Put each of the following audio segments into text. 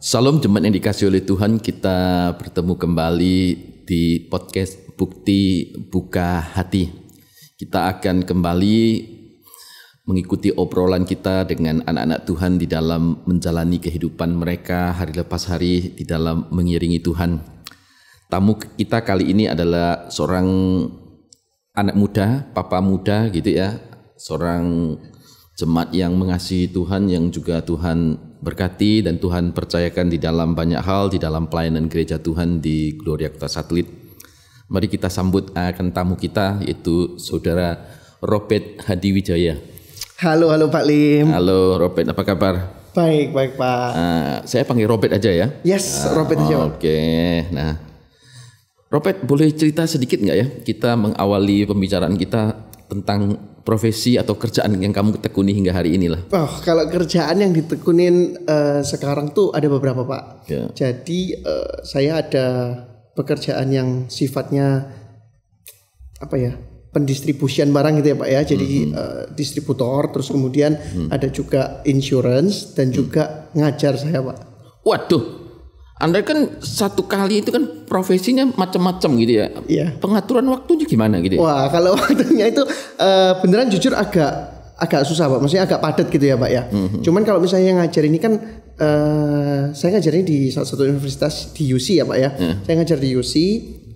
Salam jemaat yang dikasih oleh Tuhan, kita bertemu kembali di podcast Bukti Buka Hati. Kita akan kembali mengikuti obrolan kita dengan anak-anak Tuhan di dalam menjalani kehidupan mereka hari lepas hari di dalam mengiringi Tuhan. Tamu kita kali ini adalah seorang anak muda, papa muda gitu ya, seorang jemaat yang mengasihi Tuhan, yang juga Tuhan berkati dan Tuhan percayakan di dalam banyak hal di dalam pelayanan gereja Tuhan di Gloria Kota Satelit. Mari kita sambut akan tamu kita, yaitu Saudara Robert Hadiwijaya. Halo Pak Lim. Halo Robert, apa kabar? Baik Pak. Saya panggil Robert aja ya. Yes, Robert aja Pak. Oke, nah Robert, boleh cerita sedikit nggak ya, kita mengawali pembicaraan kita tentang profesi atau kerjaan yang kamu tekuni hingga hari inilah. Oh, kalau kerjaan yang ditekunin sekarang tuh ada beberapa Pak. Ya. Jadi saya ada pekerjaan yang sifatnya apa ya, pendistribusian barang gitu ya Pak ya. Jadi distributor, terus kemudian ada juga insurance dan juga ngajar saya Pak. Waduh, Anda kan satu kali itu kan profesinya macam-macam gitu ya. Iya. Pengaturan waktunya gimana gitu ya? Wah, kalau waktunya itu beneran jujur agak susah Pak. Maksudnya agak padat gitu ya Pak ya. Cuman kalau misalnya ngajar ini kan saya ngajarnya di salah satu universitas di UC ya Pak ya. Saya ngajar di UC.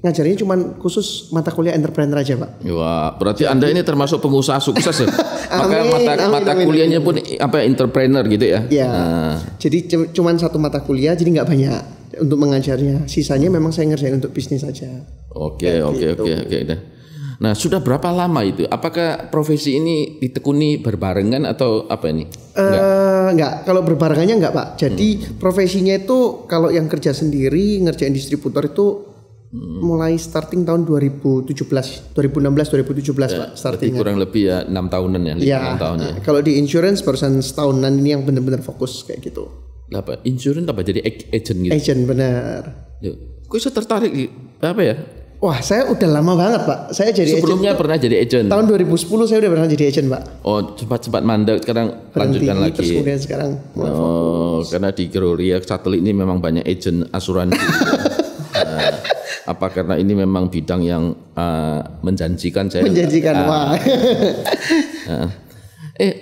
Ngajarnya cuma khusus mata kuliah entrepreneur aja Pak. Wah, berarti Anda ini termasuk pengusaha sukses ya? Maka mata kuliahnya pun apa entrepreneur gitu ya? Iya. Jadi cuma satu mata kuliah, jadi nggak banyak untuk mengajarnya. Sisanya memang saya ngerjain untuk bisnis aja. Oke. Nah, sudah berapa lama itu? Apakah profesi ini ditekuni berbarengan atau apa ini? Enggak, kalau berbarengannya enggak Pak. Jadi profesinya itu kalau yang kerja sendiri ngerjain distributor itu mulai starting tahun 2016 Pak starting. Kurang lebih ya 6 tahunan ya, 6 tahun ya. Kalau di insurance barusan setahunan ini yang benar-benar fokus kayak gitu. Apa? Insurance apa? Jadi agent gitu. Agent benar. Kok bisa tertarik apa ya? Wah, saya udah lama banget Pak. Saya jadi sebelumnya agent pernah jadi agent. Tahun 2010 saya udah pernah jadi agent Pak. Oh, sempat mandek, sekarang lanjutkan lagi. Terus kemudian sekarang fokus. Karena di Gloria Satelit ini memang banyak agent asuransi. Apa karena ini memang bidang yang menjanjikan saya? Menjanjikan, wah.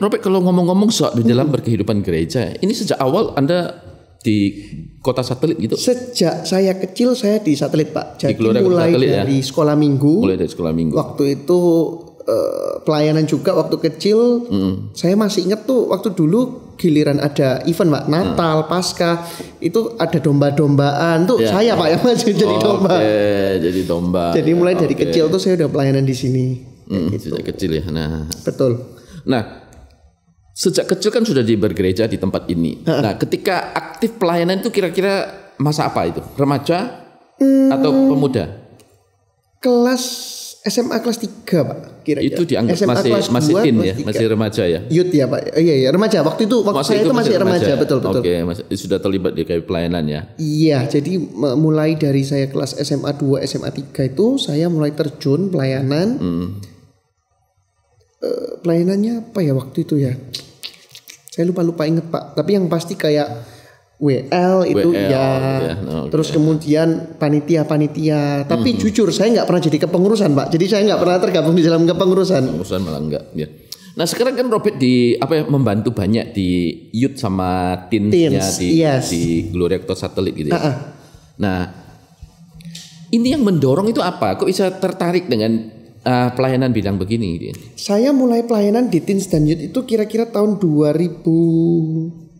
Robert, kalau ngomong-ngomong soal di dalam berkehidupan gereja, ini sejak awal Anda di Kota Satelit gitu? Sejak saya kecil saya di Satelit Pak. Jadi mulai dari sekolah minggu. Mulai dari sekolah minggu. Waktu itu pelayanan juga waktu kecil. Saya masih ingat tuh waktu dulu giliran ada event Pak, Natal, Paskah, itu ada domba-dombaan tuh saya Pak yang maju jadi domba. Jadi domba. Jadi mulai dari kecil tuh saya udah pelayanan di sini. Gitu. Sejak kecil ya. Nah, betul. Nah, sejak kecil kan sudah bergereja di tempat ini. Nah, ketika aktif pelayanan itu kira-kira masa apa itu? Remaja atau pemuda? Kelas SMA kelas 3 Pak kira-kira. Itu dianggap SMA masih in ya, masih remaja ya. Youth ya Pak. Iya remaja. Waktu saya itu masih remaja, betul. Oke, sudah terlibat di kayak pelayanan ya. Iya, jadi mulai dari saya kelas SMA 2, SMA 3 itu saya mulai terjun pelayanan. Pelayanannya apa ya waktu itu ya? Saya lupa inget Pak. Tapi yang pasti kayak WL itu ya. Terus kemudian panitia. Tapi jujur saya nggak pernah jadi kepengurusan Pak. Jadi saya nggak pernah tergabung di dalam kepengurusan. Pengurusan malah enggak ya. Nah sekarang kan Robert membantu banyak di youth sama teens-nya di Gloria Kota Satelit gitu ya. Nah ini yang mendorong itu apa? Kok bisa tertarik dengan pelayanan bidang begini gitu ya? Saya mulai pelayanan di teens dan youth itu kira-kira tahun 2000.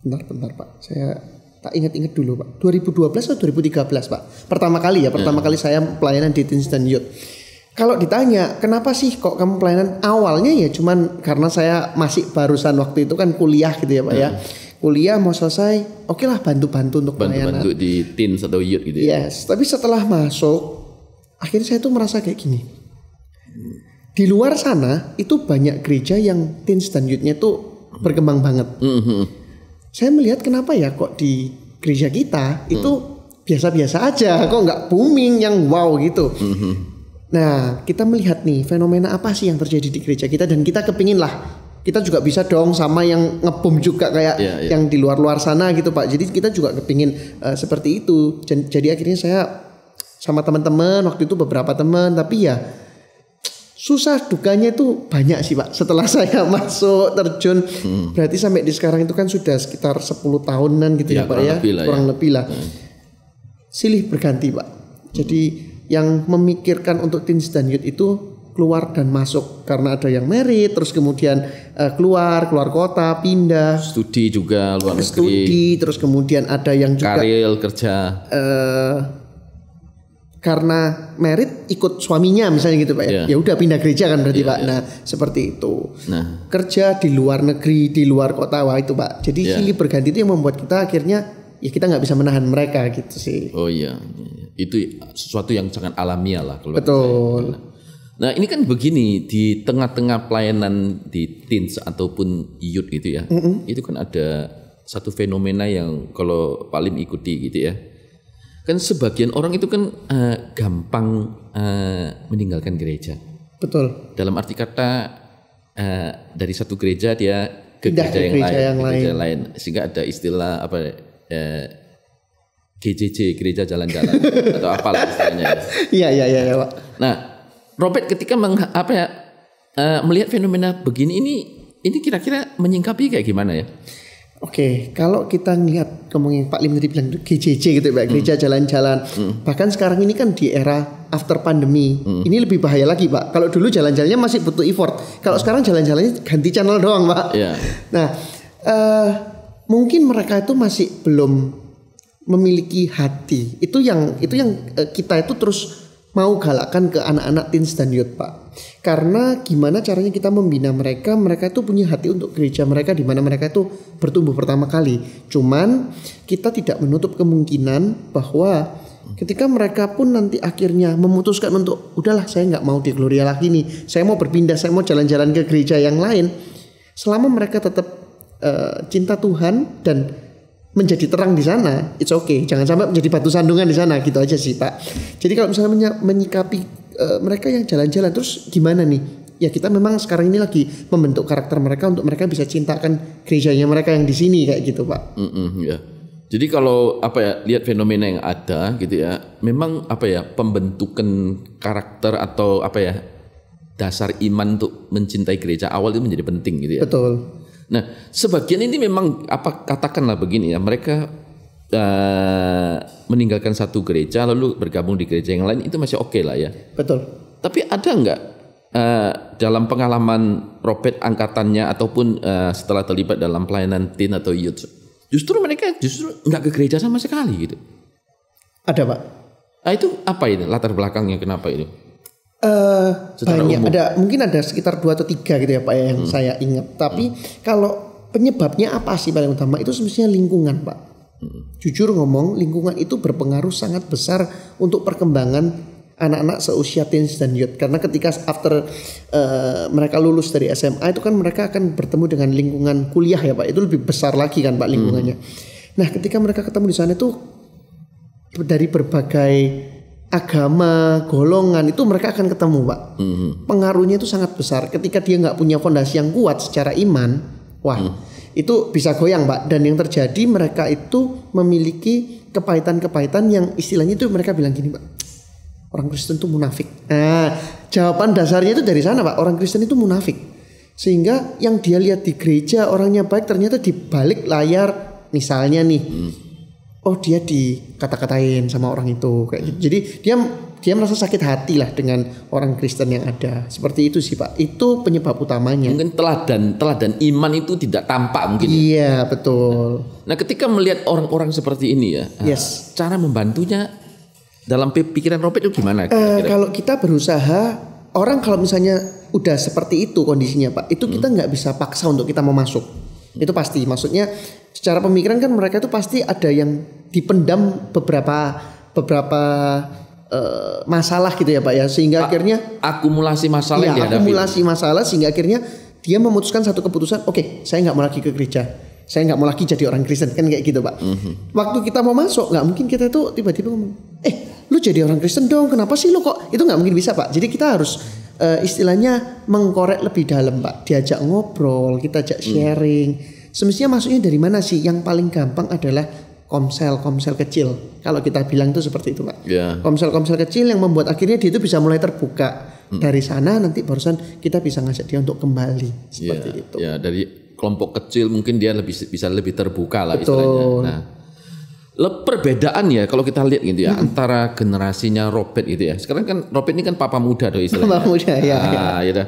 Bentar Pak, saya tak ingat dulu Pak. 2012 atau 2013 Pak. Pertama kali saya pelayanan di teens dan youth. Kalau ditanya kenapa sih kok kamu pelayanan, awalnya ya cuman karena saya masih barusan waktu itu kan kuliah gitu ya Pak ya. Kuliah mau selesai, oke lah bantu-bantu untuk pelayanan. Bantu di teens atau youth gitu ya. Yes, tapi setelah masuk akhirnya saya tuh merasa kayak gini. Di luar sana itu banyak gereja yang teens dan youth-nya tuh berkembang banget. Saya melihat kenapa ya kok di gereja kita itu biasa-biasa aja, kok nggak booming yang wow gitu. Nah kita melihat nih fenomena apa sih yang terjadi di gereja kita, dan kita kepingin lah kita juga bisa dong sama yang ngebom juga kayak yang di luar sana gitu Pak. Jadi kita juga kepingin seperti itu. Jadi akhirnya saya sama teman-teman waktu itu beberapa teman, tapi ya susah dukanya itu banyak sih Pak. Setelah saya masuk terjun berarti sampai di sekarang itu kan sudah sekitar 10 tahunan gitu ya Pak ya. Kurang lebih lah. Silih berganti Pak. Jadi yang memikirkan untuk teens dan youth itu keluar dan masuk karena ada yang merit, terus kemudian keluar kota, pindah, studi juga luar negeri, studi, terus kemudian ada yang juga karir kerja, karena merit ikut suaminya misalnya gitu Pak ya, ya udah pindah gereja kan berarti Pak. Nah seperti itu. Nah kerja di luar negeri, di luar kota, wah itu Pak. Jadi silih berganti itu yang membuat kita akhirnya ya kita nggak bisa menahan mereka gitu sih. Oh iya, itu sesuatu yang sangat alamiah lah kalau betul. Nah ini kan begini, di tengah-tengah pelayanan di teens ataupun youth gitu ya, itu kan ada satu fenomena yang kalau Pak Lim ikuti gitu ya, kan sebagian orang itu kan gampang meninggalkan gereja. Betul. Dalam arti kata dari satu gereja dia ke gereja yang lain, sehingga ada istilah apa GJJ, gereja jalan-jalan atau apalah istilahnya. Iya Pak. Nah Robert ketika melihat fenomena begini ini kira-kira menyingkapi kayak gimana ya? Oke, kalau kita ngelihat ngomongin Pak Lim tadi bilang GJJ gitu ya, gereja jalan-jalan. Bahkan sekarang ini kan di era after pandemi, ini lebih bahaya lagi Pak. Kalau dulu jalan-jalannya masih butuh effort, kalau sekarang jalan-jalannya ganti channel doang Pak. Nah, mungkin mereka itu masih belum memiliki hati. Itu yang kita itu terus mau galakkan ke anak-anak teens dan youth Pak. Karena gimana caranya kita membina mereka itu punya hati untuk gereja mereka di mana mereka itu bertumbuh pertama kali. Cuman kita tidak menutup kemungkinan bahwa ketika mereka pun nanti akhirnya memutuskan untuk udahlah saya nggak mau di Gloria lagi nih, saya mau berpindah, saya mau jalan-jalan ke gereja yang lain. Selama mereka tetap cinta Tuhan dan menjadi terang di sana, it's okay. Jangan sampai menjadi batu sandungan di sana, gitu aja sih Pak. Jadi kalau misalnya menyikapi mereka yang jalan-jalan, terus gimana nih? Ya kita memang sekarang ini lagi membentuk karakter mereka untuk mereka bisa cintakan gerejanya mereka yang di sini kayak gitu Pak. Ya. Jadi kalau lihat fenomena yang ada gitu ya, memang pembentukan karakter atau dasar iman untuk mencintai gereja awal itu menjadi penting gitu ya. Betul. Nah, sebagian ini memang katakanlah begini ya, mereka meninggalkan satu gereja lalu bergabung di gereja yang lain itu masih oke lah ya. Betul. Tapi ada nggak dalam pengalaman Robert angkatannya ataupun setelah terlibat dalam pelayanan teen atau youth, justru mereka nggak ke gereja sama sekali gitu? Ada Pak. Nah, itu apa ini latar belakangnya kenapa itu? Banyak umum. Mungkin ada sekitar 2 atau 3 gitu ya Pak yang saya ingat. Tapi kalau penyebabnya apa sih paling utama itu semestinya lingkungan Pak. Jujur ngomong lingkungan itu berpengaruh sangat besar untuk perkembangan anak-anak seusia teens dan youth. Karena ketika after mereka lulus dari SMA itu kan mereka akan bertemu dengan lingkungan kuliah ya Pak. Itu lebih besar lagi kan Pak lingkungannya. Nah ketika mereka ketemu di sana itu dari berbagai agama, golongan itu mereka akan ketemu Pak. Pengaruhnya itu sangat besar. Ketika dia nggak punya fondasi yang kuat secara iman, itu bisa goyang Pak. Dan yang terjadi mereka itu memiliki kepahitan-kepahitan yang istilahnya itu mereka bilang gini Pak, orang Kristen itu munafik. Nah jawaban dasarnya itu dari sana Pak, orang Kristen itu munafik. Sehingga yang dia lihat di gereja orangnya baik, ternyata di balik layar misalnya nih, oh dia dikata-katain sama orang itu kayak gitu. Jadi dia merasa sakit hati lah dengan orang Kristen yang ada. Seperti itu sih Pak. Itu penyebab utamanya. Mungkin teladan iman itu tidak tampak mungkin. Iya betul. Nah ketika melihat orang-orang seperti ini ya, cara membantunya dalam pikiran Robert itu gimana? Kalau kita berusaha, orang kalau misalnya udah seperti itu kondisinya Pak, itu kita nggak bisa paksa untuk kita mau masuk. Itu pasti. Maksudnya secara pemikiran kan mereka itu pasti ada yang dipendam beberapa masalah gitu ya Pak ya, sehingga akhirnya akumulasi masalah yang dihadapi. Akumulasi masalah sehingga akhirnya dia memutuskan satu keputusan, oke, saya nggak mau lagi ke gereja, saya nggak mau lagi jadi orang Kristen kan kayak gitu Pak. Waktu kita mau masuk nggak mungkin kita tuh tiba-tiba ngomong, lu jadi orang Kristen dong, kenapa sih lu kok? Itu nggak mungkin bisa Pak. Jadi kita harus istilahnya mengkorek lebih dalam Pak, diajak ngobrol, kita ajak sharing. Semestinya masuknya dari mana sih? Yang paling gampang adalah komsel kecil. Kalau kita bilang itu seperti itu Pak. Yeah. Komsel kecil yang membuat akhirnya dia itu bisa mulai terbuka. Dari sana nanti barusan kita bisa ngajak dia untuk kembali seperti itu. Ya, dari kelompok kecil mungkin dia bisa lebih terbuka lah. Betul. Istilahnya. Nah, perbedaan ya kalau kita lihat gitu ya antara generasinya Robert gitu ya. Sekarang kan Robert ini kan papa muda tuh istilahnya. Papa muda ya. Gitu.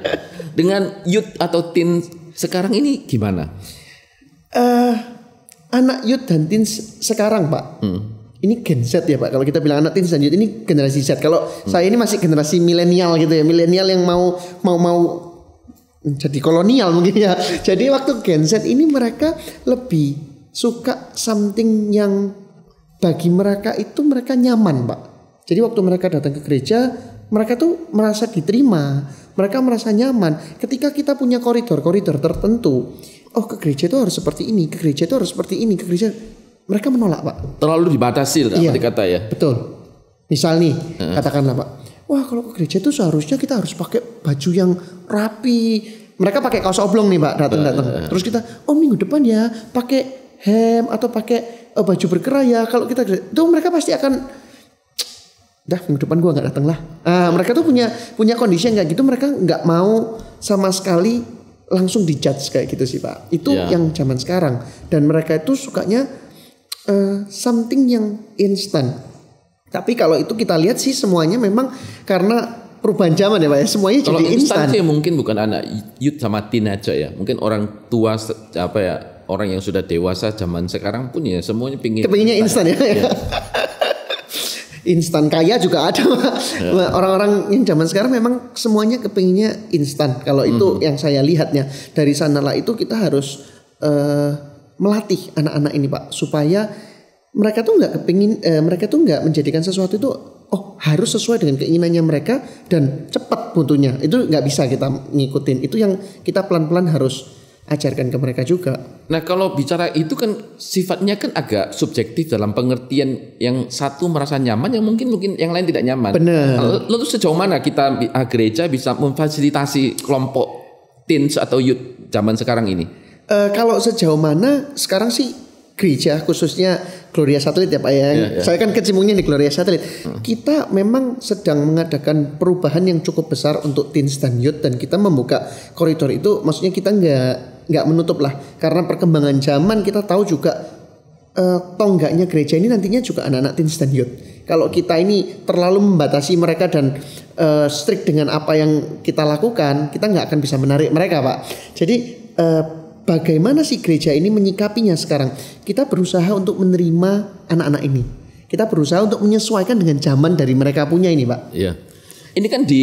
Dengan youth atau teen sekarang ini gimana? Anak youth dan teen sekarang Pak. Ini Gen Z ya Pak. Kalau kita bilang anak teen dan youth ini generasi Z. Kalau saya ini masih generasi milenial gitu ya. Milenial yang mau jadi kolonial mungkin ya. Jadi waktu Gen Z ini mereka lebih suka something yang bagi mereka itu mereka nyaman Pak. Jadi waktu mereka datang ke gereja, mereka tuh merasa diterima, mereka merasa nyaman. Ketika kita punya koridor tertentu, oh ke gereja itu harus seperti ini, ke gereja itu harus seperti ini, ke gereja, mereka menolak Pak. Terlalu dibatasi lah kata ya. Betul. Misal nih, katakanlah Pak, wah kalau ke gereja itu seharusnya kita harus pakai baju yang rapi. Mereka pakai kaos oblong nih Pak, datang. Terus kita, minggu depan ya pakai hem atau pakai baju berkerah ya. Kalau kita itu mereka pasti akan minggu depan gua nggak datang lah. Mereka tuh punya kondisi yang kayak gitu, mereka nggak mau sama sekali langsung dijudge kayak gitu sih Pak. Itu yang zaman sekarang, dan mereka itu sukanya something yang instan. Tapi kalau itu kita lihat sih semuanya memang karena perubahan zaman ya Pak ya, semuanya kalau jadi instan. Kalau instan mungkin bukan anak youth sama teen aja ya, mungkin orang tua orang yang sudah dewasa zaman sekarang pun ya semuanya kepinginnya instan ya. Instan kaya juga ada Pak. Orang-orang yang zaman sekarang memang semuanya kepinginnya instan. Kalau itu yang saya lihatnya dari sanalah itu kita harus melatih anak-anak ini Pak, supaya mereka tuh nggak kepingin, mereka tuh nggak menjadikan sesuatu itu harus sesuai dengan keinginannya mereka dan cepat butuhnya. Itu nggak bisa kita ngikutin. Itu yang kita pelan-pelan harus ajarkan ke mereka juga. Nah kalau bicara itu kan sifatnya kan agak subjektif dalam pengertian, yang satu merasa nyaman, yang mungkin yang lain tidak nyaman. Benar. Lalu sejauh mana kita gereja bisa memfasilitasi kelompok teens atau youth zaman sekarang ini? Kalau sejauh mana sekarang sih gereja khususnya Gloria Satelit ya Pak ya. Saya kan kecimpungnya di Gloria Satelit. Kita memang sedang mengadakan perubahan yang cukup besar untuk teens dan youth, dan kita membuka koridor itu. Maksudnya kita nggak menutup lah, karena perkembangan zaman kita tahu juga tonggaknya gereja ini nantinya juga anak-anak teens dan youth. Kalau kita ini terlalu membatasi mereka dan strict dengan apa yang kita lakukan, kita nggak akan bisa menarik mereka Pak. Jadi bagaimana sih gereja ini menyikapinya sekarang? Kita berusaha untuk menerima anak-anak ini. Kita berusaha untuk menyesuaikan dengan zaman dari mereka punya ini Pak. Iya. Ini kan di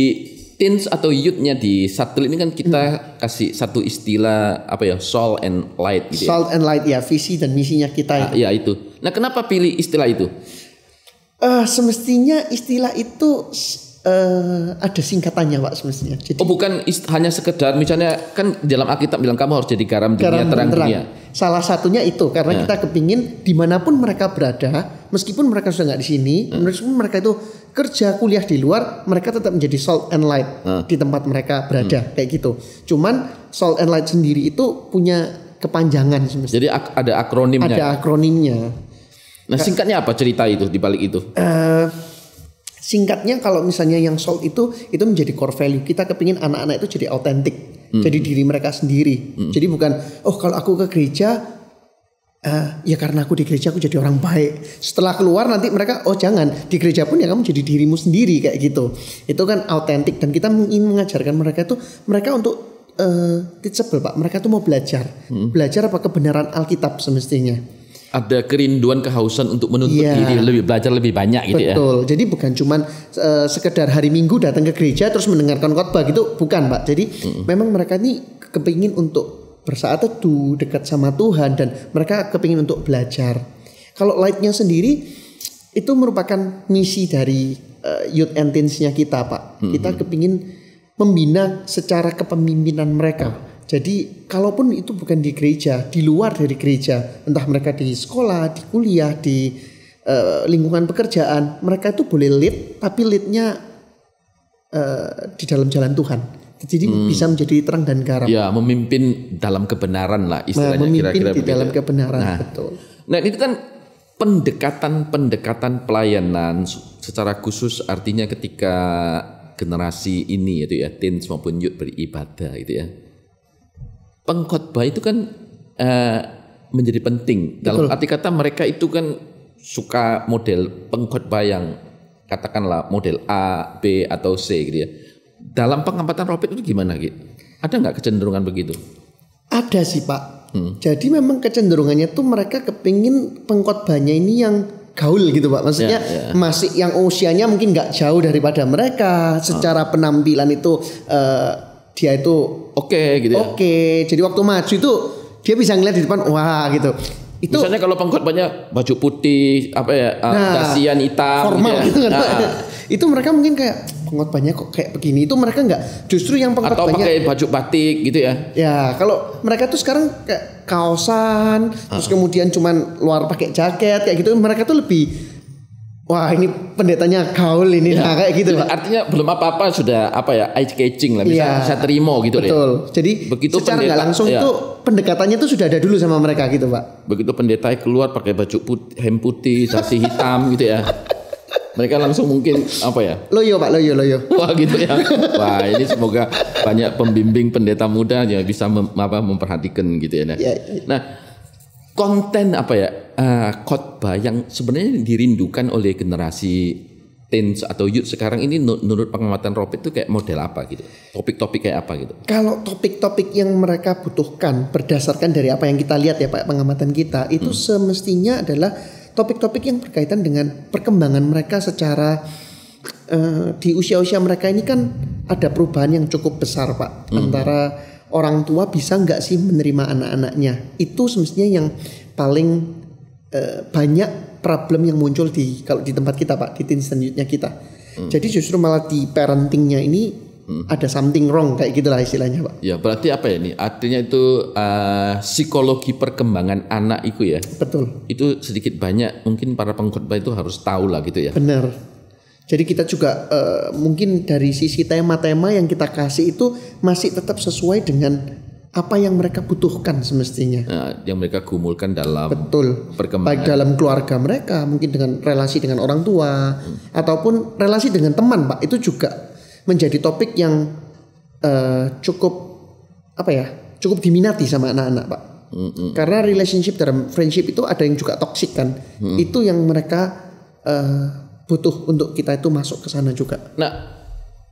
teens atau youth-nya di Satelit ini kan kita kasih satu istilah salt and light gitu ya. Salt and light ya, visi dan misinya kita. Ya itu. Nah kenapa pilih istilah itu? Semestinya istilah itu ada singkatannya Pak semestinya. Jadi, bukan hanya sekedar misalnya kan dalam Alkitab bilang kamu harus jadi garam dunia, terang dunia. Salah satunya itu karena kita kepingin dimanapun mereka berada, meskipun mereka sudah nggak di sini, meskipun mereka itu kerja kuliah di luar, mereka tetap menjadi salt and light di tempat mereka berada kayak gitu. Cuman salt and light sendiri itu punya kepanjangan semestinya. Jadi ada akronimnya. Ada akronimnya. Nah singkatnya apa cerita itu di balik itu? Singkatnya kalau misalnya yang salt itu menjadi core value. Kita kepingin anak-anak itu jadi autentik, jadi diri mereka sendiri. Jadi bukan kalau aku ke gereja ya karena aku di gereja aku jadi orang baik. Setelah keluar nanti mereka jangan, di gereja pun ya kamu jadi dirimu sendiri kayak gitu. Itu kan autentik, dan kita ingin mengajarkan mereka untuk teachable Pak. Mereka tuh mau belajar apa kebenaran Alkitab semestinya. Ada kerinduan, kehausan untuk menuntut diri, belajar lebih banyak gitu. Betul. Jadi bukan cuman sekedar hari Minggu datang ke gereja terus mendengarkan khotbah gitu, bukan Pak. Jadi memang mereka ini kepingin untuk bersaat teduh, dekat sama Tuhan, dan mereka kepingin untuk belajar. Kalau lightnya sendiri itu merupakan misi dari youth and teens-nya kita Pak. Kita kepingin membina secara kepemimpinan mereka. Jadi kalaupun itu bukan di gereja, di luar dari gereja, entah mereka di sekolah, di kuliah, di lingkungan pekerjaan, mereka itu boleh lead, tapi leadnya di dalam jalan Tuhan. Jadi bisa menjadi terang dan garam. Ya, memimpin dalam kebenaran lah istilahnya. Memimpin kira-kira di begitu. dalam kebenaran, Nah, betul. Nah itu kan pendekatan pelayanan secara khusus, artinya ketika generasi ini itu ya, teens maupun youth beribadah itu ya. Pengkhotbah itu kan menjadi penting. Dalam arti kata mereka itu kan suka model pengkhotbah yang katakanlah model A, B atau C gitu ya. Dalam pengamatan Robert itu gimana gitu? Ada nggak kecenderungan begitu? Ada sih Pak. Jadi memang kecenderungannya tuh mereka kepingin pengkhotbahnya ini yang gaul gitu Pak. Maksudnya masih yang usianya mungkin nggak jauh daripada mereka. Secara penampilan itu dia itu oke gitu ya. Oke. Jadi waktu maju itu dia bisa ngeliat di depan, wah gitu. Itu misalnya kalau pengkhotbahnya baju putih apa ya, dasian hitam formal gitu ya. Itu mereka mungkin kayak pengkhotbahnya kok kayak begini. Itu mereka enggak, justru yang pengkhotbahnya atau pakai baju batik gitu ya. Ya, kalau mereka tuh sekarang kayak kaosan, terus kemudian cuman luar pakai jaket kayak gitu, mereka tuh lebih wah ini pendetanya gaul ini, nah kayak gitu Pak. Artinya belum apa-apa sudah apa ya, eye catching lah, bisa terima gitu. Betul. Jadi begitu secara pendeta, nggak langsung tuh pendekatannya tuh sudah ada dulu sama mereka gitu Pak. Begitu pendeta keluar pakai baju putih, hem putih, dasi hitam gitu ya. Mereka langsung mungkin apa ya? Loyo Pak, loyo. Wah gitu ya. Wah ini semoga banyak pembimbing pendeta muda yang bisa memperhatikan gitu ya. Nah konten apa ya, khotbah yang sebenarnya dirindukan oleh generasi teens atau youth sekarang ini menurut pengamatan Robert itu kayak model apa gitu? Topik-topik kayak apa gitu? Kalau topik-topik yang mereka butuhkan berdasarkan dari apa yang kita lihat ya Pak, pengamatan kita itu semestinya adalah topik-topik yang berkaitan dengan perkembangan mereka secara di usia-usia mereka ini kan ada perubahan yang cukup besar Pak. Antara orang tua bisa nggak sih menerima anak-anaknya, itu semestinya yang paling banyak problem yang muncul kalau di tempat kita Pak, di teens dan youth-nya kita. Jadi justru malah di parentingnya ini ada something wrong kayak gitulah istilahnya Pak. Ya berarti apa ya ini? Artinya itu psikologi perkembangan anak itu ya. Betul. Itu sedikit banyak mungkin para pengkhotbah itu harus tahu lah gitu ya. Benar. Jadi kita juga mungkin dari sisi tema-tema yang kita kasih itu masih tetap sesuai dengan apa yang mereka butuhkan semestinya. Nah, yang mereka gumulkan dalam perkembangan. Baik dalam keluarga mereka, mungkin dengan relasi dengan orang tua, ataupun relasi dengan teman Pak. Itu juga menjadi topik yang cukup cukup diminati sama anak-anak Pak. Karena relationship dalam friendship itu ada yang juga toksik kan. Itu yang mereka butuh untuk kita itu masuk ke sana juga. Nah,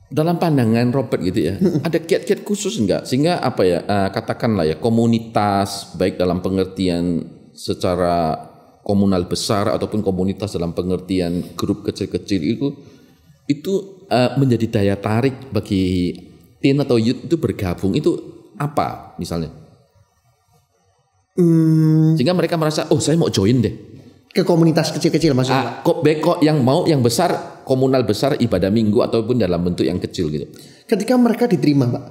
dalam pandangan Robert gitu ya, ada kiat-kiat khusus enggak sehingga apa ya, katakanlah ya komunitas baik dalam pengertian secara komunal besar ataupun komunitas dalam pengertian grup kecil-kecil itu menjadi daya tarik bagi teen atau youth itu bergabung, itu apa misalnya? Sehingga mereka merasa, oh saya mau join deh. Ke komunitas kecil-kecil maksudnya. Kok yang mau yang besar, komunal besar ibadah minggu ataupun dalam bentuk yang kecil gitu. Ketika mereka diterima Pak.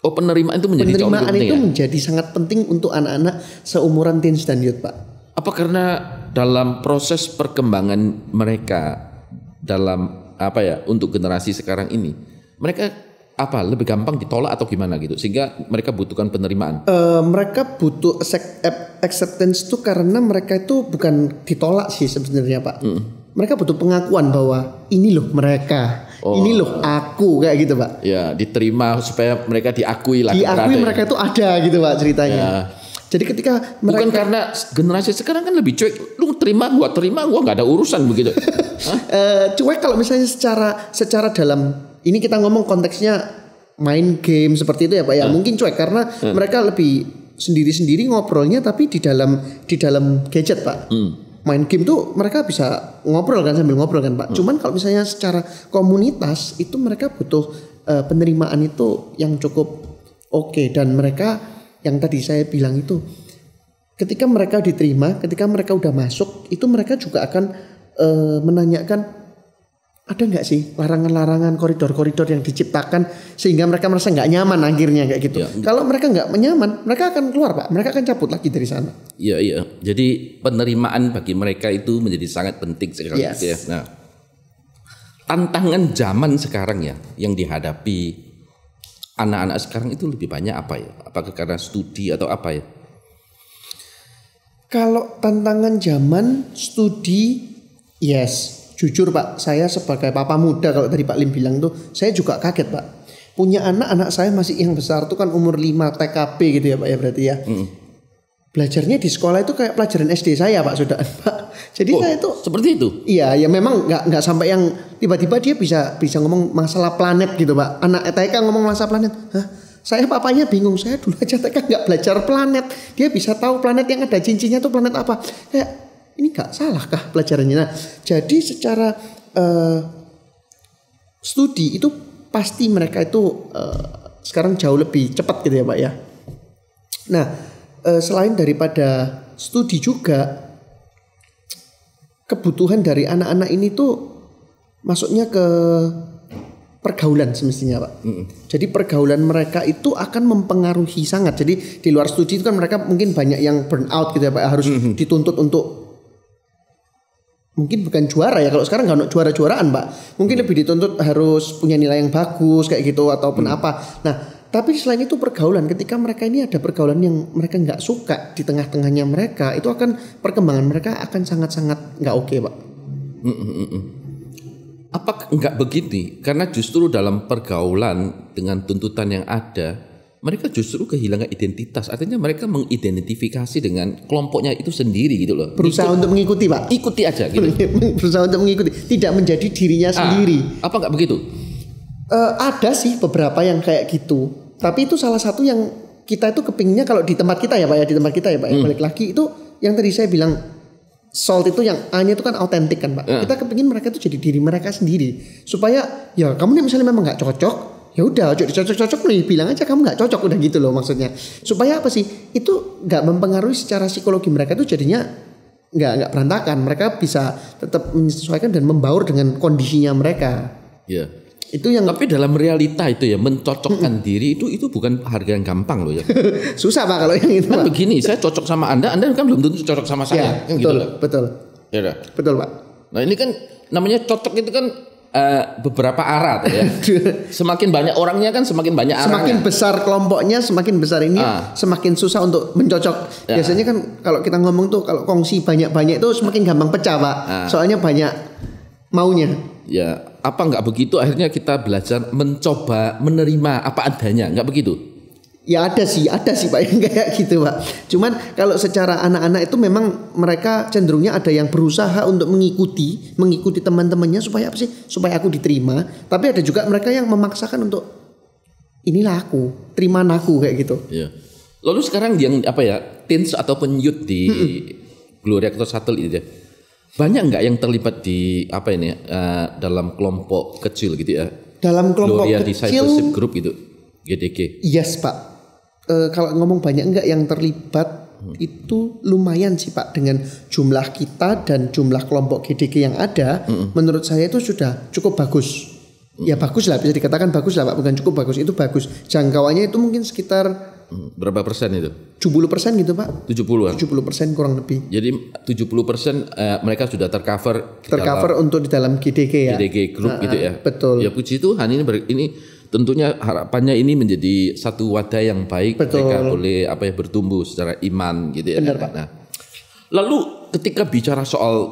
Oh penerimaan itu menjadi jauh lebih penting itu ya? menjadi sangat penting untuk anak-anak seumuran teens dan youth Pak. Apa karena dalam proses perkembangan mereka dalam apa ya untuk generasi sekarang ini mereka lebih gampang ditolak atau gimana gitu sehingga mereka butuhkan penerimaan? Mereka butuh acceptance itu karena mereka itu bukan ditolak sih sebenarnya Pak. Mereka butuh pengakuan bahwa ini loh mereka, ini loh aku kayak gitu Pak. Ya diterima supaya mereka diakui lah. Diakui mereka itu ada gitu Pak ceritanya. Ya. Jadi ketika mereka bukan karena generasi sekarang kan lebih cuek, lu terima gua nggak ada urusan begitu. Cuek kalau misalnya secara dalam ini kita ngomong konteksnya main game seperti itu ya Pak ya. Mungkin cuek karena mereka lebih sendiri-sendiri ngobrolnya tapi di dalam gadget Pak. Main game tuh mereka bisa ngobrol kan sambil ngobrol kan Pak. Cuman kalau misalnya secara komunitas itu mereka butuh penerimaan itu yang cukup oke. Dan mereka yang tadi saya bilang itu ketika mereka diterima, ketika mereka udah masuk itu mereka juga akan menanyakan ada nggak sih larangan-larangan koridor-koridor yang diciptakan sehingga mereka merasa nggak nyaman akhirnya kayak gitu. Ya. Kalau mereka nggak nyaman, mereka akan keluar Pak. Mereka akan cabut lagi dari sana. Iya. Jadi penerimaan bagi mereka itu menjadi sangat penting sekali. Yes. Ya. Nah, tantangan zaman sekarang ya yang dihadapi anak-anak sekarang itu lebih banyak apa ya? Apakah karena studi atau apa ya? Kalau tantangan zaman studi, yes. Jujur Pak, saya sebagai papa muda, kalau tadi Pak Lim bilang tuh, saya juga kaget Pak. Punya anak saya masih yang besar tuh kan umur 5 TKP gitu ya Pak ya berarti ya. Belajarnya di sekolah itu kayak pelajaran SD saya Pak, sudah Pak. Jadi saya itu seperti itu. Iya, ya memang nggak sampai yang tiba-tiba dia bisa ngomong masalah planet gitu Pak. Anak TK ngomong masalah planet. Hah? Saya papanya bingung. Saya dulu aja TK nggak belajar planet. Dia bisa tahu planet yang ada cincinnya tuh planet apa. Kayak ini nggak salah kah pelajarannya? Nah, jadi secara studi itu pasti mereka itu sekarang jauh lebih cepat gitu ya Pak ya. Nah, selain daripada studi juga kebutuhan dari anak-anak ini tuh masuknya ke pergaulan semestinya Pak. Jadi pergaulan mereka itu akan mempengaruhi sangat. Jadi di luar studi itu kan mereka mungkin banyak yang burn out gitu ya Pak. Harus dituntut untuk mungkin bukan juara ya, kalau sekarang nggak juara-juaraan Pak. Mungkin lebih dituntut harus punya nilai yang bagus kayak gitu ataupun apa. Nah, tapi selain itu pergaulan, ketika mereka ini ada pergaulan yang mereka nggak suka di tengah-tengahnya mereka, itu akan perkembangan mereka akan sangat-sangat nggak oke Pak. Apa nggak begini? Karena justru dalam pergaulan dengan tuntutan yang ada, mereka justru kehilangan identitas. Artinya mereka mengidentifikasi dengan kelompoknya itu sendiri gitu loh. Berusaha untuk mengikuti Pak. Ikuti aja gitu. Berusaha untuk mengikuti, tidak menjadi dirinya sendiri. Apa nggak begitu? Ada sih beberapa yang kayak gitu. Tapi itu salah satu yang kita itu kepinginnya kalau di tempat kita ya Pak ya. Di tempat kita ya Pak ya. Balik lagi itu yang tadi saya bilang Salt itu yang A-nya itu kan autentik kan Pak. Kita kepingin mereka itu jadi diri mereka sendiri. Supaya ya kamu nih misalnya memang gak cocok, ya udah cocok nih bilang aja kamu nggak cocok udah gitu loh maksudnya. Supaya apa sih? Itu nggak mempengaruhi secara psikologi mereka itu jadinya nggak berantakan. Mereka bisa tetap menyesuaikan dan membaur dengan kondisinya mereka. Ya. Itu yang tapi dalam realita itu ya mencocokkan diri itu bukan harga yang gampang loh ya. Susah Pak kalau yang itu. Kan begini, saya cocok sama Anda kan belum tentu cocok sama saya. Ya, kan betul, gitu betul. Ya, betul Pak. Nah ini kan namanya cocok itu kan beberapa arah ya. Semakin banyak orangnya kan semakin banyak arahnya. Semakin besar kelompoknya, semakin besar ini semakin susah untuk mencocok. Ya. Biasanya kan kalau kita ngomong tuh kalau kongsi banyak-banyak itu semakin gampang pecah Pak. Soalnya banyak maunya. Ya, apa nggak begitu akhirnya kita belajar mencoba menerima apa adanya, nggak begitu? Ya ada sih Pak yang kayak gitu Pak. Cuman kalau secara anak-anak itu memang mereka cenderungnya ada yang berusaha untuk mengikuti teman-temannya supaya apa sih? Supaya aku diterima. Tapi ada juga mereka yang memaksakan untuk inilah aku, terima aku kayak gitu. Ya. Lalu sekarang yang apa ya, teens ataupun youth di Gloria Rector Shuttle itu ya. Banyak nggak yang terlibat di apa ini dalam kelompok kecil gitu ya? Dalam kelompok Gloria kecil Discipleship Group gitu, GDG. Yes Pak. Kalau ngomong banyak enggak yang terlibat itu lumayan sih Pak dengan jumlah kita dan jumlah kelompok GDG yang ada. Menurut saya itu sudah cukup bagus. Ya bagus lah, bisa dikatakan bagus lah Pak, bukan cukup bagus, itu bagus. Jangkauannya itu mungkin sekitar berapa persen itu? 70% gitu Pak. 70-an. 70% kurang lebih. Jadi 70% mereka sudah tercover untuk di dalam GDG ya. GDG Group gitu ya. Betul. Ya puji Tuhan ini tentunya harapannya ini menjadi satu wadah yang baik. Betul. Mereka boleh bertumbuh secara iman gitu ya. Benar Pak. Nah, lalu ketika bicara soal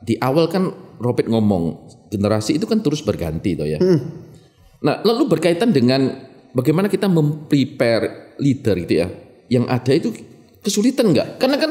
di awal kan Robert ngomong generasi itu kan terus berganti toh ya. Nah, lalu berkaitan dengan bagaimana kita memprepare leader gitu ya. Yang ada itu kesulitan enggak? Karena kan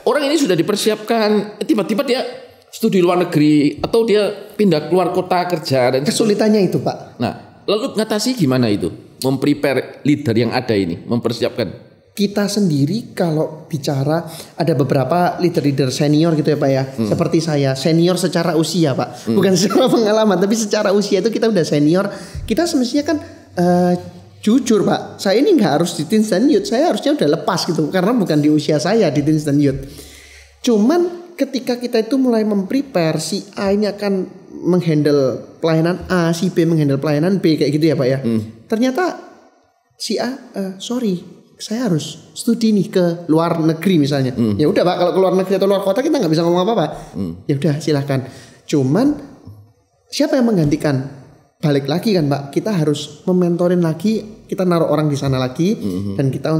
orang ini sudah dipersiapkan, tiba-tiba dia studi luar negeri atau dia pindah keluar kota kerja dan kesulitannya itu Pak. Nah, lalu ngatasi gimana itu? Memprepare leader yang ada ini, mempersiapkan. Kita sendiri kalau bicara ada beberapa leader-leader senior gitu ya Pak ya. Seperti saya, senior secara usia Pak. Bukan secara pengalaman tapi secara usia itu kita udah senior. Kita semestinya kan jujur Pak, saya ini nggak harus di teens dan youth. Saya harusnya udah lepas gitu karena bukan di usia saya di teens dan youth. Cuman ketika kita itu mulai memprepare si A ini akan menghandle pelayanan A, si B menghandle pelayanan B kayak gitu ya Pak ya. Ternyata si A sorry, saya harus studi nih ke luar negeri misalnya. Ya udah Pak, kalau ke luar negeri atau luar kota kita nggak bisa ngomong apa-apa. Ya udah silahkan. Cuman siapa yang menggantikan? Balik lagi kan Pak, kita harus mementorin lagi, kita naruh orang di sana lagi, dan kita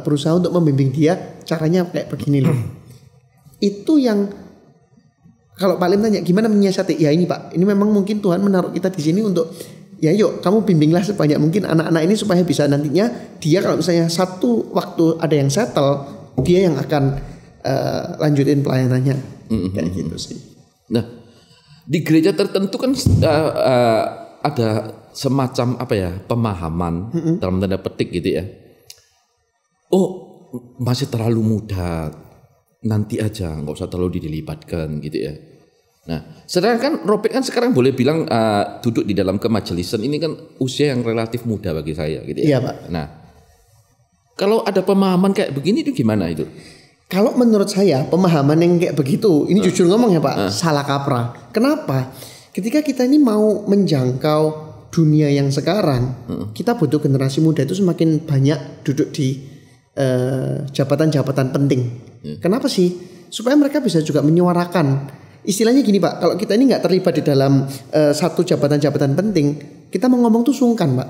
berusaha untuk membimbing dia caranya kayak begini loh. Itu yang kalau Pak Lim tanya gimana menyiasati, ya ini Pak, ini memang mungkin Tuhan menaruh kita di sini untuk ya yuk kamu bimbinglah sebanyak mungkin anak-anak ini supaya bisa nantinya dia kalau misalnya satu waktu ada yang settle, dia yang akan lanjutin pelayanannya kayak gitu sih. Nah, di gereja tertentu kan ada semacam apa ya pemahaman dalam tanda petik gitu ya. Oh, masih terlalu muda, nanti aja nggak usah terlalu dilibatkan gitu ya. Nah, sedangkan Robert kan sekarang boleh bilang duduk di dalam kemajelisan ini kan usia yang relatif muda bagi saya gitu ya. Iya Pak. Nah, kalau ada pemahaman kayak begini itu gimana itu? Kalau menurut saya pemahaman yang kayak begitu, ini jujur ngomong ya Pak, salah kaprah. Kenapa? Ketika kita ini mau menjangkau dunia yang sekarang, kita butuh generasi muda itu semakin banyak duduk di jabatan-jabatan penting. Kenapa sih? Supaya mereka bisa juga menyuarakan. Istilahnya gini Pak, kalau kita ini nggak terlibat di dalam satu jabatan-jabatan penting, kita mau ngomong tuh sungkan Pak.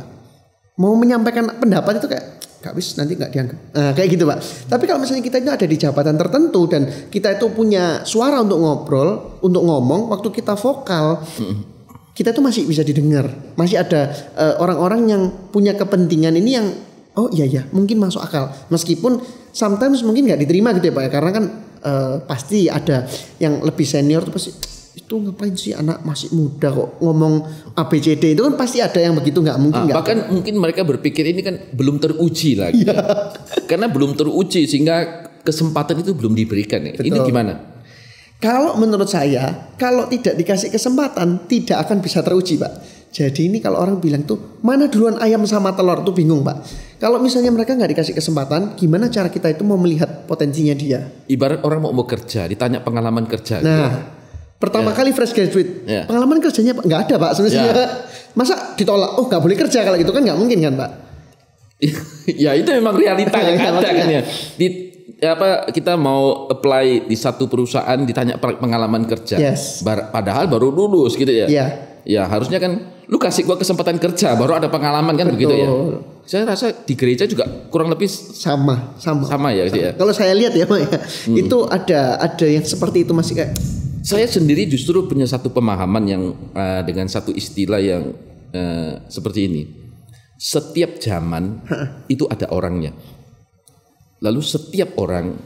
Mau menyampaikan pendapat itu kayak gak bisa, nanti gak dianggap. Nah, kayak gitu Pak. Tapi kalau misalnya kita itu ada di jabatan tertentu dan kita itu punya suara untuk ngobrol, untuk ngomong, waktu kita vokal, kita itu masih bisa didengar. Masih ada orang-orang yang punya kepentingan ini yang oh iya mungkin masuk akal. Meskipun sometimes mungkin gak diterima gitu ya Pak ya. Karena kan pasti ada yang lebih senior tuh pasti itu ngapain sih anak masih muda kok ngomong ABCD, itu kan pasti ada yang begitu, nggak mungkin nggak. Bahkan mungkin mereka berpikir ini kan belum teruji lagi, karena belum teruji sehingga kesempatan itu belum diberikan. Ya. Ini gimana? Kalau menurut saya, kalau tidak dikasih kesempatan tidak akan bisa teruji Pak. Jadi ini kalau orang bilang tuh mana duluan ayam sama telur tuh bingung Pak. Kalau misalnya mereka nggak dikasih kesempatan, gimana cara kita itu mau melihat potensinya dia? Ibarat orang mau kerja, ditanya pengalaman kerja. Nah. Gitu. Pertama kali fresh graduate, pengalaman kerjanya nggak ada Pak sebenarnya. Masa ditolak? Oh nggak boleh kerja kalau gitu kan nggak mungkin kan Pak? Ya itu memang realita yang ada kan ya. Kita mau apply di satu perusahaan ditanya pengalaman kerja, padahal baru lulus gitu ya. Ya harusnya kan lu kasih gua kesempatan kerja baru ada pengalaman kan. Betul. Begitu ya. Saya rasa di gereja juga kurang lebih sama ya gitu ya. Kalau saya lihat ya Pak ya, itu ada yang seperti itu masih kayak. Saya sendiri justru punya satu pemahaman yang dengan satu istilah yang seperti ini. Setiap zaman itu ada orangnya. Lalu setiap orang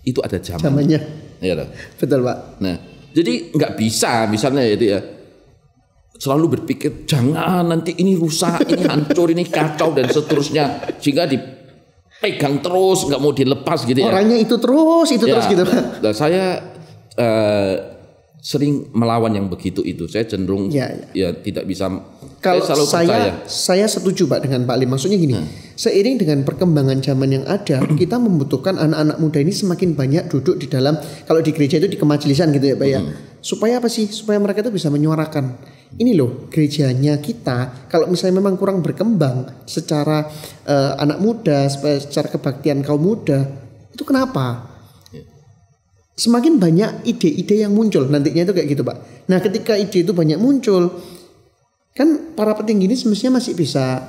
itu ada zamannya. Ya, betul Pak. Nah, jadi nggak bisa misalnya itu ya selalu berpikir jangan nanti ini rusak, ini hancur, ini kacau dan seterusnya sehingga dipegang terus nggak mau dilepas gitu ya. Orangnya itu terus gitu Pak. Dan saya sering melawan yang begitu itu. Saya cenderung ya tidak bisa. Kalau saya setuju Pak dengan Pak Lim. Maksudnya gini, seiring dengan perkembangan zaman yang ada, kita membutuhkan anak-anak muda ini semakin banyak duduk di dalam, kalau di gereja itu di kemajelisan gitu ya Pak ya. Supaya apa sih? Supaya mereka itu bisa menyuarakan. Ini loh gerejanya kita. Kalau misalnya memang kurang berkembang secara anak muda, secara kebaktian kaum muda, itu kenapa? Semakin banyak ide-ide yang muncul nantinya itu kayak gitu Pak. Nah ketika ide itu banyak muncul, kan para petinggi ini semestinya masih bisa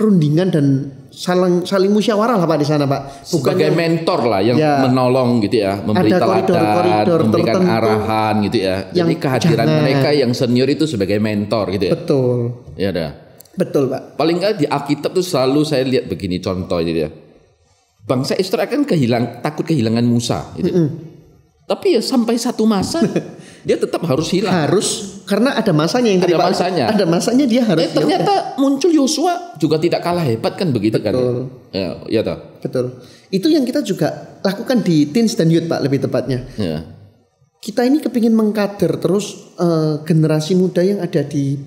rundingan dan saling musyawarah lah Pak di sana Pak. Sebagai mentor lah yang menolong gitu ya, memberi teladan, memberikan arahan gitu ya. Jadi kehadiran mereka yang senior itu sebagai mentor gitu ya. Betul. Ya dah. Betul Pak. Paling nggak di Alkitab tuh selalu saya lihat begini contoh gitu ya. Bangsa Israel kan takut kehilangan Musa gitu. Tapi ya sampai satu masa dia tetap harus hilang. Harus, karena ada masanya yang ada masanya. Ada masanya dia harus. Ternyata muncul Yosua juga tidak kalah hebat kan begitu. Betul. Kan? Ya toh. Betul. Itu yang kita juga lakukan di Teens dan Youth Pak lebih tepatnya. Ya. Kita ini kepingin mengkader terus generasi muda yang ada di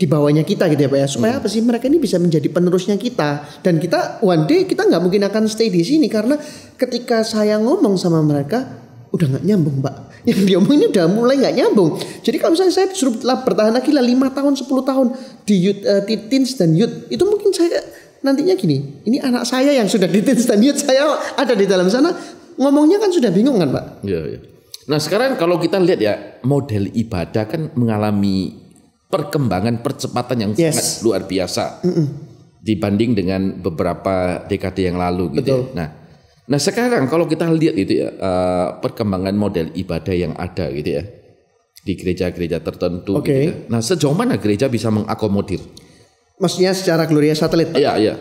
bawahnya kita gitu ya Pak ya. Supaya apa sih mereka ini bisa menjadi penerusnya kita. Dan kita one day kita nggak mungkin akan stay di sini karena ketika saya ngomong sama mereka udah nggak nyambung Pak. Yang diomongin udah mulai nggak nyambung. Jadi kalau misalnya saya disuruh bertahan lagi lah 5 tahun 10 tahun di Teens dan Youth, itu mungkin saya nantinya gini, ini anak saya yang sudah di Teens dan Youth, saya ada di dalam sana ngomongnya kan sudah bingung kan Pak. Iya. Nah sekarang kalau kita lihat ya model ibadah kan mengalami perkembangan percepatan yang sangat luar biasa dibanding dengan beberapa dekade yang lalu gitu. Ya. Nah sekarang kalau kita lihat itu ya perkembangan model ibadah yang ada gitu ya di gereja-gereja tertentu. Gitu ya. Nah sejauh mana gereja bisa mengakomodir? Maksudnya secara Gloria Satelit? Iya.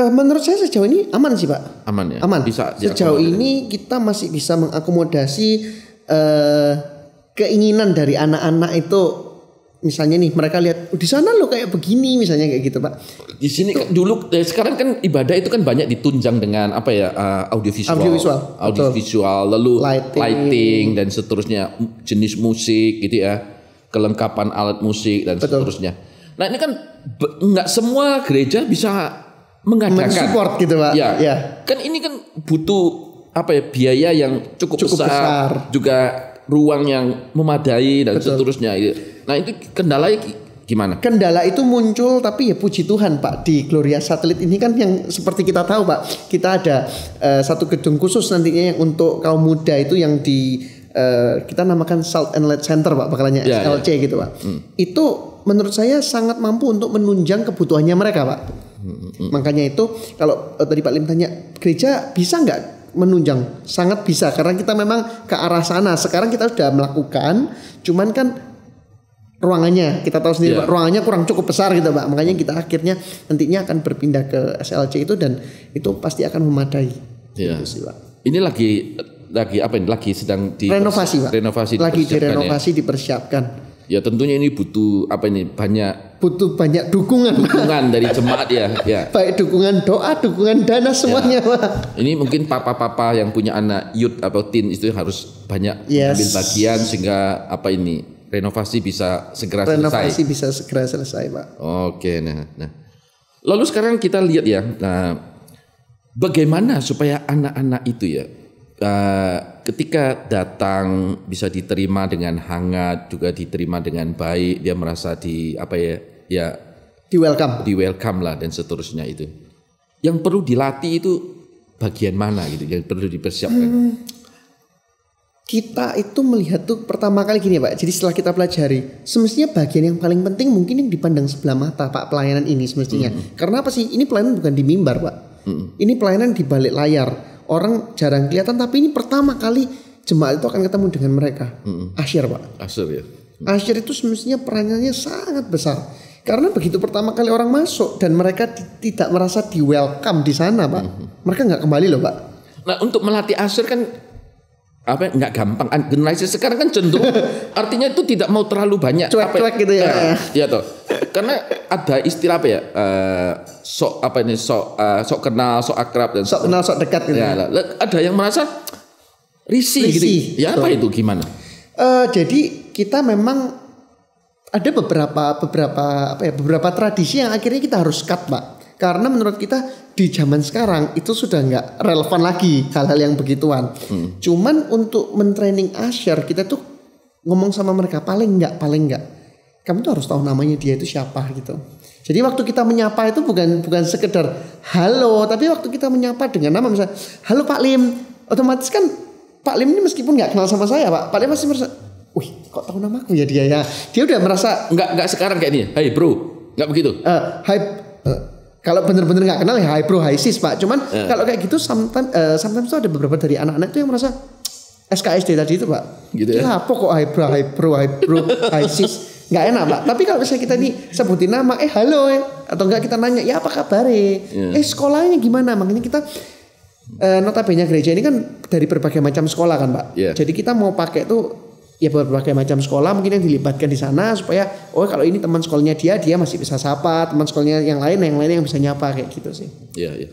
Menurut saya sejauh ini aman sih Pak. Aman ya. Aman. Bisa sejauh ini kita masih bisa mengakomodasi keinginan dari anak-anak itu. Misalnya nih mereka lihat di sana lo kayak begini misalnya kayak gitu Pak. Di sini dulu sekarang kan ibadah itu kan banyak ditunjang dengan apa ya audiovisual lalu lighting dan seterusnya, jenis musik gitu ya, kelengkapan alat musik dan seterusnya. Nah ini kan nggak semua gereja bisa mengadakan support gitu Pak. Ya. Kan ini kan butuh apa ya biaya yang cukup besar, juga ruang yang memadai dan seterusnya. Nah itu kendalanya gimana? Kendala itu muncul tapi ya puji Tuhan Pak di Gloria Satelit ini kan yang seperti kita tahu Pak, kita ada satu gedung khusus nantinya yang untuk kaum muda itu yang di kita namakan Salt and Light Center Pak, bakalannya SLC gitu Pak. Itu menurut saya sangat mampu untuk menunjang kebutuhannya mereka Pak. Makanya itu kalau tadi Pak Lim tanya gereja bisa nggak menunjang, sangat bisa karena kita memang ke arah sana. Sekarang kita sudah melakukan, cuman kan ruangannya kita tahu sendiri Pak, ruangannya kurang cukup besar gitu Pak. Makanya kita akhirnya nantinya akan berpindah ke SLC itu dan itu pasti akan memadai. Gitu sih, Pak. Ini lagi apa ini? Lagi sedang renovasi Pak. Lagi direnovasi, dipersiapkan. Ya tentunya ini butuh butuh banyak dukungan dari jemaat ya. Baik dukungan doa, dukungan dana semuanya Pak. Ini mungkin papa-papa yang punya anak youth atau teen itu harus banyak ambil bagian sehingga renovasi bisa segera selesai Pak. Oke, nah. Lalu sekarang kita lihat ya, bagaimana supaya anak-anak itu ya ketika datang bisa diterima dengan hangat, juga diterima dengan baik, dia merasa di welcome lah dan seterusnya itu. Yang perlu dilatih itu bagian mana gitu, yang perlu dipersiapkan? Kita itu melihat tuh pertama kali gini Pak. Jadi setelah kita pelajari, semestinya bagian yang paling penting mungkin yang dipandang sebelah mata Pak, pelayanan ini semestinya. Karena apa sih? Ini pelayanan bukan di mimbar Pak. Ini pelayanan di balik layar. Orang jarang kelihatan tapi ini pertama kali jemaat itu akan ketemu dengan mereka. Asyir Pak. Asyir itu semestinya perannya sangat besar. Karena begitu pertama kali orang masuk dan mereka tidak merasa di welcome di sana Pak. Mereka nggak kembali loh Pak. Nah untuk melatih asyir kan nggak gampang. Generasi sekarang kan cenderung artinya itu tidak mau terlalu banyak cuek-cuek gitu ya. Iya toh. Karena ada istilah sok kenal, sok akrab dan sok kenal, sok dekat gitu. Ya, ada yang merasa risih gitu. Ya apa itu gimana? Jadi kita memang ada beberapa tradisi yang akhirnya kita harus cut Pak. Karena menurut kita di zaman sekarang itu sudah nggak relevan lagi hal-hal yang begituan. Cuman untuk mentraining asyir kita tuh ngomong sama mereka paling nggak kamu tuh harus tahu namanya dia itu siapa gitu. Jadi waktu kita menyapa itu bukan sekedar halo, tapi waktu kita menyapa dengan nama misalnya halo Pak Lim, otomatis kan Pak Lim ini meskipun nggak kenal sama saya Pak Lim masih merasa, wih kok tahu namaku ya dia ya. Dia udah merasa nggak sekarang kayak ini, hai bro, nggak begitu. Kalau bener-bener nggak kenal ya hi bro, hi sis Pak. Cuman kalau kayak gitu sometimes tuh ada beberapa dari anak-anak itu yang merasa SKSD tadi itu Pak. Gitu ya. Apa kok hi bro, hi sis. Nggak enak Pak. Tapi kalau misalnya kita nih sebutin nama, halo atau enggak kita nanya, ya apa kabar sekolahnya gimana? Makanya kita notabene gereja ini kan dari berbagai macam sekolah kan Pak. Jadi kita mau pakai tuh ya berbagai macam sekolah mungkin yang dilibatkan di sana supaya kalau ini teman sekolahnya dia masih bisa sapa, teman sekolahnya yang lain yang bisa nyapa kayak gitu sih. Iya.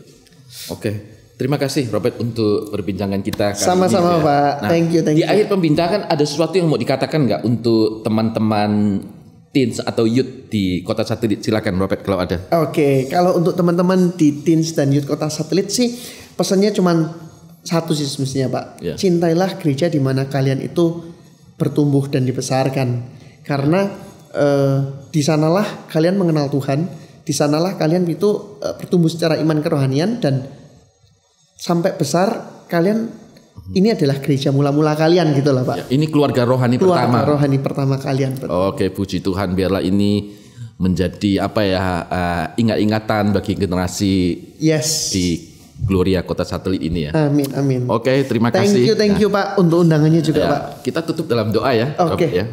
Oke. Terima kasih Robert untuk perbincangan kita kali Sama-sama ini. Pak. Nah, thank you. Di akhir pembincangan ada sesuatu yang mau dikatakan nggak untuk teman-teman teens atau youth di Kota Satelit? Silakan Robert kalau ada. Oke, kalau untuk teman-teman di teens dan youth Kota Satelit sih pesannya cuma satu sih semestinya Pak. Cintailah gereja di mana kalian itu bertumbuh dan dibesarkan. Karena di sanalah kalian mengenal Tuhan, di sanalah kalian itu bertumbuh secara iman kerohanian dan sampai besar kalian ini adalah gereja mula-mula kalian gitu lah Pak. Ya, ini keluarga rohani pertama. Keluarga rohani pertama kalian. Oke, puji Tuhan, biarlah ini menjadi ingat-ingatan bagi generasi di Gloria Kota Satelit ini ya. Amin, amin. Oke, terima kasih. Thank you Pak untuk undangannya juga Pak. Kita tutup dalam doa ya. Oke. Ya.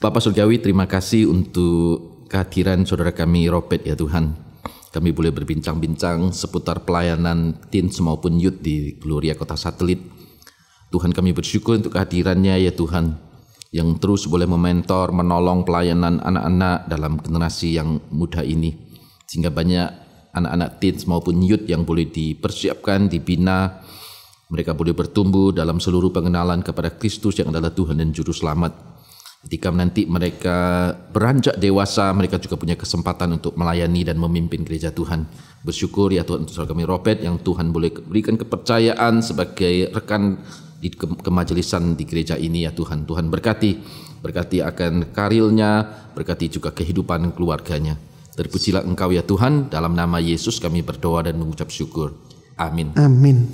Bapak Surgawi, terima kasih untuk kehadiran saudara kami Robert ya Tuhan. Kami boleh berbincang-bincang seputar pelayanan teens maupun youth di Gloria Kota Satelit. Tuhan, kami bersyukur untuk kehadirannya ya Tuhan, yang terus boleh mementor, menolong pelayanan anak-anak dalam generasi yang muda ini. Sehingga banyak anak-anak teens maupun youth yang boleh dipersiapkan, dibina. Mereka boleh bertumbuh dalam seluruh pengenalan kepada Kristus yang adalah Tuhan dan Juru Selamat. Ketika nanti mereka beranjak dewasa, mereka juga punya kesempatan untuk melayani dan memimpin gereja Tuhan. Bersyukur ya Tuhan untuk saudara kami Robert yang Tuhan boleh berikan kepercayaan sebagai rekan di kemajelisan di gereja ini ya Tuhan. Tuhan berkati akan karirnya, berkati juga kehidupan keluarganya. Terpujilah Engkau ya Tuhan, dalam nama Yesus kami berdoa dan mengucap syukur. Amin. Amin.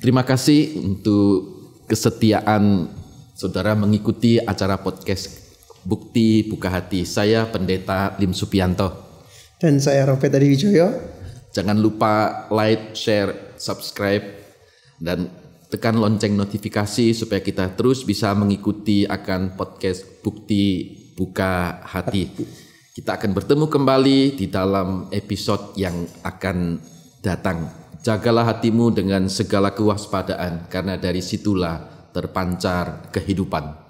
Terima kasih untuk kesetiaan saudara mengikuti acara podcast Bukti Buka Hati. Saya Pendeta Lim Supianto. Dan saya Robert Adi Wijoyo. Jangan lupa like, share, subscribe, dan tekan lonceng notifikasi supaya kita terus bisa mengikuti akan podcast Bukti Buka Hati. Kita akan bertemu kembali di dalam episode yang akan datang. Jagalah hatimu dengan segala kewaspadaan, karena dari situlah terpancar kehidupan.